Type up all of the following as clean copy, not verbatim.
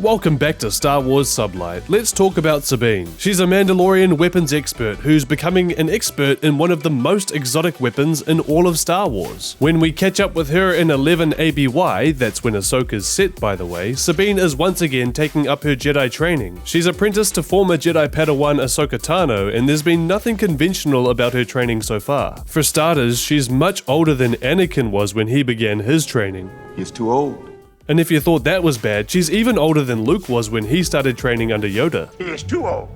Welcome back to Star Wars Sublight. Let's talk about Sabine. She's a Mandalorian weapons expert who's becoming an expert in one of the most exotic weapons in all of Star Wars. When we catch up with her in 11 ABY, that's when Ahsoka's set by the way, Sabine is once again taking up her Jedi training. She's apprenticed to former Jedi Padawan Ahsoka Tano, and there's been nothing conventional about her training so far. For starters, she's much older than Anakin was when he began his training. He's too old. And if you thought that was bad, she's even older than Luke was when he started training under Yoda. He is too old.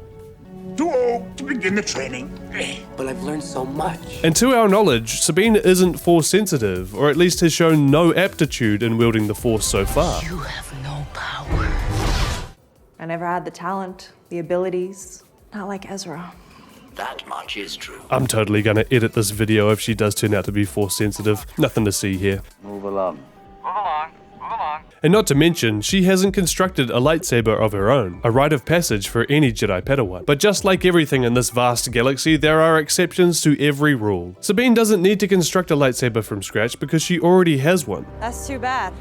Too old to begin the training. But I've learned so much. And to our knowledge, Sabine isn't Force sensitive, or at least has shown no aptitude in wielding the Force so far. You have no power. I never had the talent, the abilities, not like Ezra. That much is true. I'm totally gonna edit this video if she does turn out to be Force sensitive. Nothing to see here. Move along. And not to mention, she hasn't constructed a lightsaber of her own, a rite of passage for any Jedi Padawan. But just like everything in this vast galaxy, there are exceptions to every rule. Sabine doesn't need to construct a lightsaber from scratch because she already has one. That's too bad.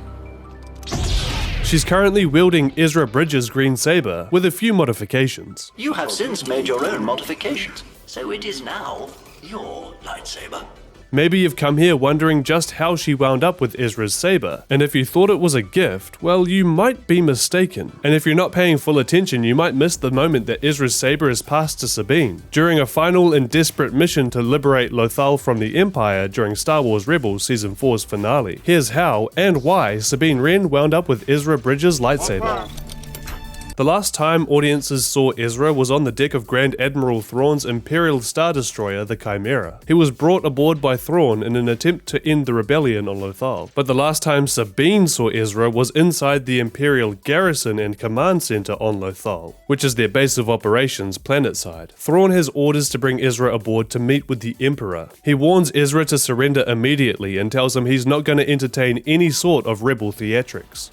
She's currently wielding Ezra Bridges' green saber, with a few modifications. You have since made your own modifications, so it is now your lightsaber. Maybe you've come here wondering just how she wound up with Ezra's saber, and if you thought it was a gift, well, you might be mistaken. And if you're not paying full attention, you might miss the moment that Ezra's saber is passed to Sabine, during a final and desperate mission to liberate Lothal from the Empire during Star Wars Rebels Season 4's finale. Here's how and why Sabine Wren wound up with Ezra Bridges' lightsaber. The last time audiences saw Ezra was on the deck of Grand Admiral Thrawn's Imperial Star Destroyer, the Chimera. He was brought aboard by Thrawn in an attempt to end the rebellion on Lothal. But the last time Sabine saw Ezra was inside the Imperial Garrison and Command Center on Lothal, which is their base of operations planetside. Thrawn has orders to bring Ezra aboard to meet with the Emperor. He warns Ezra to surrender immediately and tells him he's not going to entertain any sort of rebel theatrics.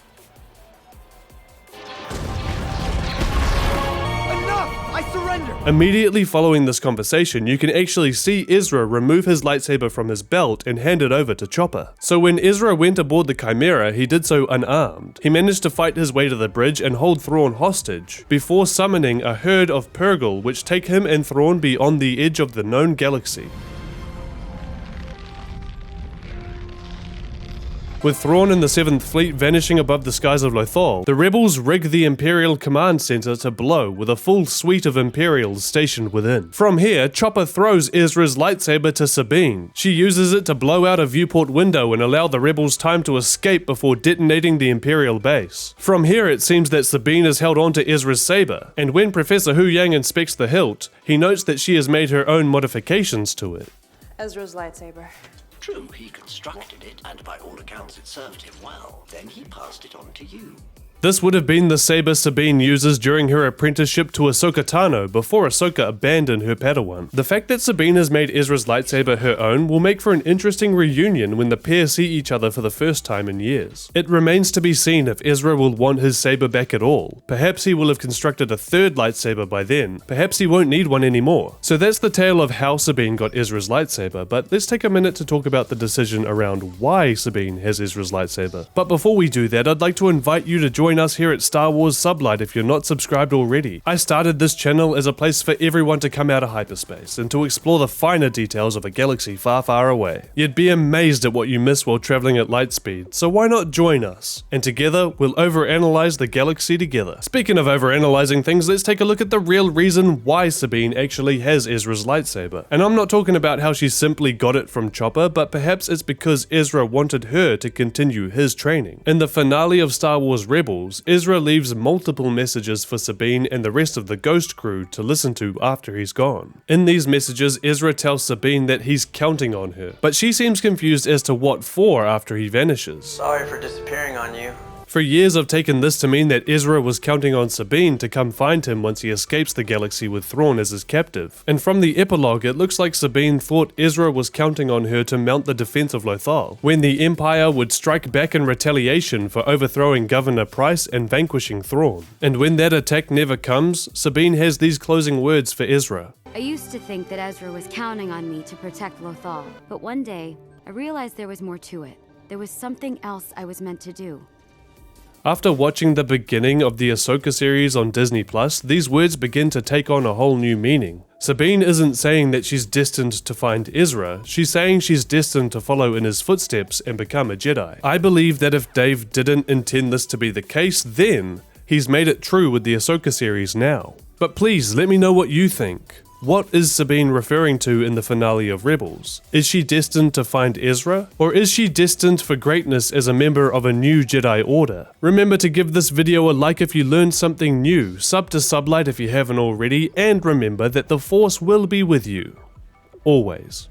Immediately following this conversation, you can actually see Ezra remove his lightsaber from his belt and hand it over to Chopper. So when Ezra went aboard the Chimera, he did so unarmed. He managed to fight his way to the bridge and hold Thrawn hostage, before summoning a herd of Purrgil which take him and Thrawn beyond the edge of the known galaxy. With Thrawn and the 7th Fleet vanishing above the skies of Lothal, the rebels rig the Imperial Command Center to blow with a full suite of Imperials stationed within. From here, Chopper throws Ezra's lightsaber to Sabine. She uses it to blow out a viewport window and allow the rebels time to escape before detonating the Imperial base. From here, it seems that Sabine has held on to Ezra's saber, and when Professor Huyang inspects the hilt, he notes that she has made her own modifications to it. Ezra's lightsaber. True, he constructed it, and by all accounts it served him well. Then he passed it on to you. This would have been the saber Sabine uses during her apprenticeship to Ahsoka Tano before Ahsoka abandoned her Padawan. The fact that Sabine has made Ezra's lightsaber her own will make for an interesting reunion when the pair see each other for the first time in years. It remains to be seen if Ezra will want his saber back at all. Perhaps he will have constructed a third lightsaber by then. Perhaps he won't need one anymore. So that's the tale of how Sabine got Ezra's lightsaber, but let's take a minute to talk about the decision around why Sabine has Ezra's lightsaber. But before we do that, I'd like to invite you to join us here at Star Wars Sublight if you're not subscribed already. I started this channel as a place for everyone to come out of hyperspace and to explore the finer details of a galaxy far, far away. You'd be amazed at what you miss while traveling at light speed, so why not join us? And together, we'll overanalyze the galaxy together. Speaking of overanalyzing things, let's take a look at the real reason why Sabine actually has Ezra's lightsaber. And I'm not talking about how she simply got it from Chopper, but perhaps it's because Ezra wanted her to continue his training. In the finale of Star Wars Rebels, Ezra leaves multiple messages for Sabine and the rest of the Ghost crew to listen to after he's gone. In these messages, Ezra tells Sabine that he's counting on her, but she seems confused as to what for after he vanishes. Sorry for disappearing on you. For years I've taken this to mean that Ezra was counting on Sabine to come find him once he escapes the galaxy with Thrawn as his captive. And from the epilogue it looks like Sabine thought Ezra was counting on her to mount the defense of Lothal, when the Empire would strike back in retaliation for overthrowing Governor Pryce and vanquishing Thrawn. And when that attack never comes, Sabine has these closing words for Ezra. I used to think that Ezra was counting on me to protect Lothal, but one day I realized there was more to it. There was something else I was meant to do. After watching the beginning of the Ahsoka series on Disney+, these words begin to take on a whole new meaning. Sabine isn't saying that she's destined to find Ezra, she's saying she's destined to follow in his footsteps and become a Jedi. I believe that if Dave didn't intend this to be the case then, he's made it true with the Ahsoka series now. But please let me know what you think. What is Sabine referring to in the finale of Rebels? Is she destined to find Ezra? Or is she destined for greatness as a member of a new Jedi Order? Remember to give this video a like if you learned something new, sub to Sublight if you haven't already, and remember that the Force will be with you. Always.